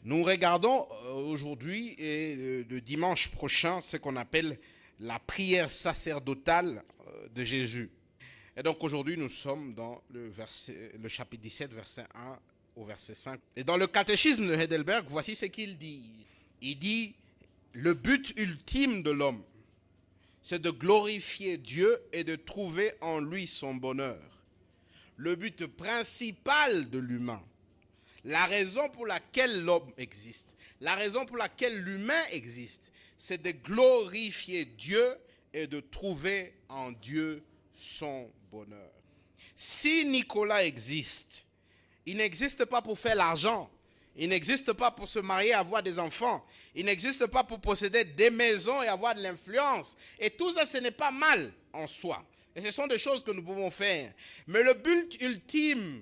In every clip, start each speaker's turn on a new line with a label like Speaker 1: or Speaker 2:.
Speaker 1: Nous regardons aujourd'hui et le dimanche prochain ce qu'on appelle la prière sacerdotale de Jésus. Et donc aujourd'hui nous sommes dans le chapitre 17, verset 1 au verset 5. Et dans le catéchisme de Heidelberg, voici ce qu'il dit. Il dit, le but ultime de l'homme, c'est de glorifier Dieu et de trouver en lui son bonheur. Le but principal de l'humain, la raison pour laquelle l'homme existe, la raison pour laquelle l'humain existe, c'est de glorifier Dieu et de trouver en Dieu son bonheur. Si Nicolas existe, il n'existe pas pour faire l'argent, il n'existe pas pour se marier et avoir des enfants, il n'existe pas pour posséder des maisons et avoir de l'influence. Et tout ça, ce n'est pas mal en soi. Et ce sont des choses que nous pouvons faire. Mais le but ultime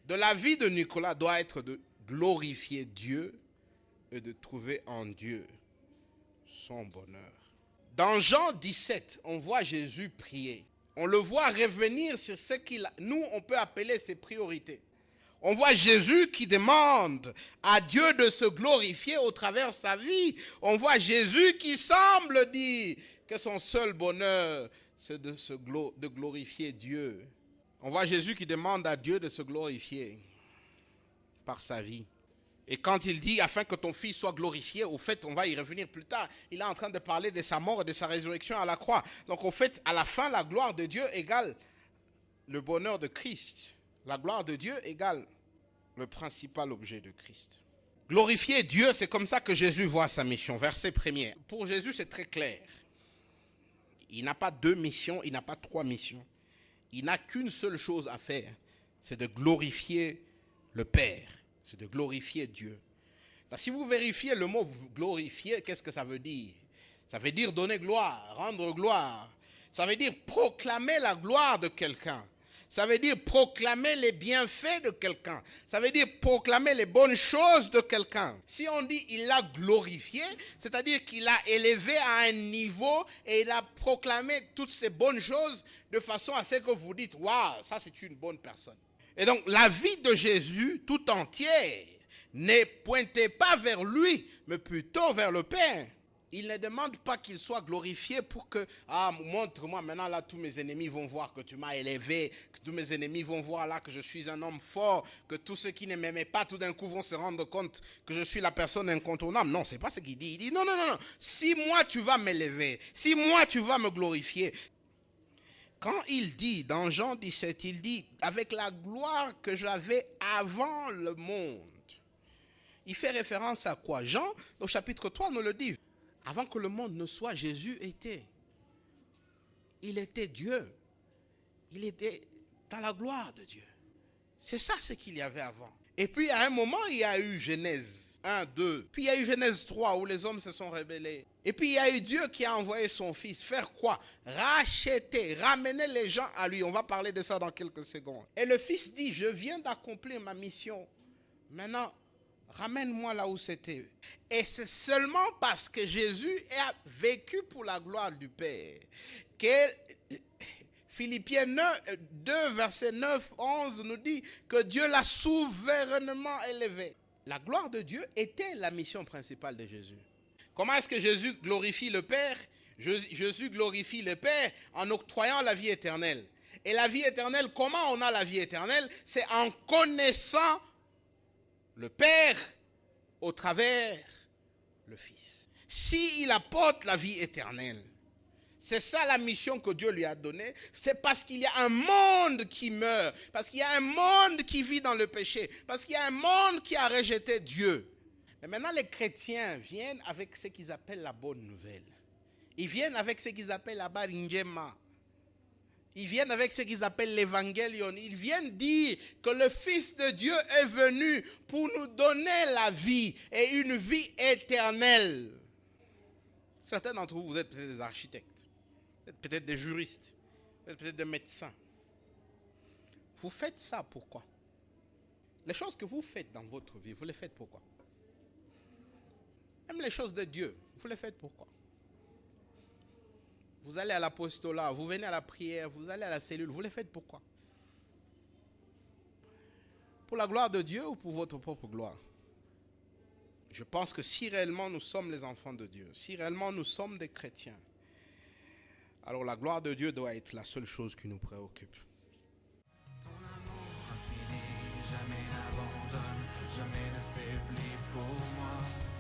Speaker 1: de la vie de Nicolas doit être de glorifier Dieu et de trouver en Dieu son bonheur. Dans Jean 17, on voit Jésus prier. On le voit revenir sur ce qu'il nous, on peut appeler ses priorités. On voit Jésus qui demande à Dieu de se glorifier au travers de sa vie. On voit Jésus qui semble dire que son seul bonheur, c'est de glorifier Dieu. On voit Jésus qui demande à Dieu de se glorifier par sa vie. Et quand il dit, afin que ton Fils soit glorifié, au fait, on va y revenir plus tard, il est en train de parler de sa mort et de sa résurrection à la croix. Donc au fait, à la fin, la gloire de Dieu égale le bonheur de Christ. La gloire de Dieu égale le principal objet de Christ. Glorifier Dieu, c'est comme ça que Jésus voit sa mission. Verset 1er. Pour Jésus, c'est très clair. Il n'a pas deux missions, il n'a pas trois missions. Il n'a qu'une seule chose à faire, c'est de glorifier le Père, c'est de glorifier Dieu. Donc, si vous vérifiez le mot glorifier, qu'est-ce que ça veut dire? Ça veut dire donner gloire, rendre gloire. Ça veut dire proclamer la gloire de quelqu'un. Ça veut dire proclamer les bienfaits de quelqu'un. Ça veut dire proclamer les bonnes choses de quelqu'un. Si on dit il l'a glorifié, c'est-à-dire qu'il l'a élevé à un niveau et il a proclamé toutes ces bonnes choses de façon à ce que vous dites, waouh, ça c'est une bonne personne. Et donc la vie de Jésus tout entière ne pointait pas vers lui, mais plutôt vers le Père. Il ne demande pas qu'il soit glorifié pour que, montre-moi maintenant là, tous mes ennemis vont voir que tu m'as élevé, que tous mes ennemis vont voir là que je suis un homme fort, que tous ceux qui ne m'aimaient pas tout d'un coup vont se rendre compte que je suis la personne incontournable. Non, c'est pas ce qu'il dit. Il dit non, si moi tu vas m'élever, si moi tu vas me glorifier. Quand il dit, dans Jean 17, il dit, avec la gloire que j'avais avant le monde. Il fait référence à quoi? Jean, au chapitre 3, nous le dit. Avant que le monde ne soit, Jésus était. Il était Dieu. Il était dans la gloire de Dieu. C'est ça ce qu'il y avait avant. Et puis à un moment, il y a eu Genèse 1, 2. Puis il y a eu Genèse 3 où les hommes se sont rebellés. Et puis il y a eu Dieu qui a envoyé son Fils. Faire quoi? Racheter, ramener les gens à lui. On va parler de ça dans quelques secondes. Et le Fils dit, je viens d'accomplir ma mission. Maintenant, ramène-moi là où c'était. Et c'est seulement parce que Jésus a vécu pour la gloire du Père que Philippiens 2, verset 9, 11 nous dit que Dieu l'a souverainement élevé. La gloire de Dieu était la mission principale de Jésus. Comment est-ce que Jésus glorifie le Père? Jésus glorifie le Père en octroyant la vie éternelle. Et la vie éternelle, comment on a la vie éternelle? C'est en connaissant le Père au travers le Fils. S'il apporte la vie éternelle, c'est ça la mission que Dieu lui a donnée. C'est parce qu'il y a un monde qui meurt, parce qu'il y a un monde qui vit dans le péché, parce qu'il y a un monde qui a rejeté Dieu. Mais maintenant les chrétiens viennent avec ce qu'ils appellent la bonne nouvelle. Ils viennent avec ce qu'ils appellent la barinjema. Ils viennent avec ce qu'ils appellent l'évangélion. Ils viennent dire que le Fils de Dieu est venu pour nous donner la vie et une vie éternelle. Certains d'entre vous, vous êtes peut-être des architectes, vous êtes peut-être des juristes, vous êtes peut-être des médecins. Vous faites ça pourquoi? Les choses que vous faites dans votre vie, vous les faites pourquoi? Même les choses de Dieu, vous les faites pourquoi? Vous allez à l'apostolat, vous venez à la prière, vous allez à la cellule, vous les faites pourquoi? Pour la gloire de Dieu ou pour votre propre gloire? Je pense que si réellement nous sommes les enfants de Dieu, si réellement nous sommes des chrétiens, alors la gloire de Dieu doit être la seule chose qui nous préoccupe.
Speaker 2: Ton amour infini jamais n'abandonne, jamais ne faiblit pour moi.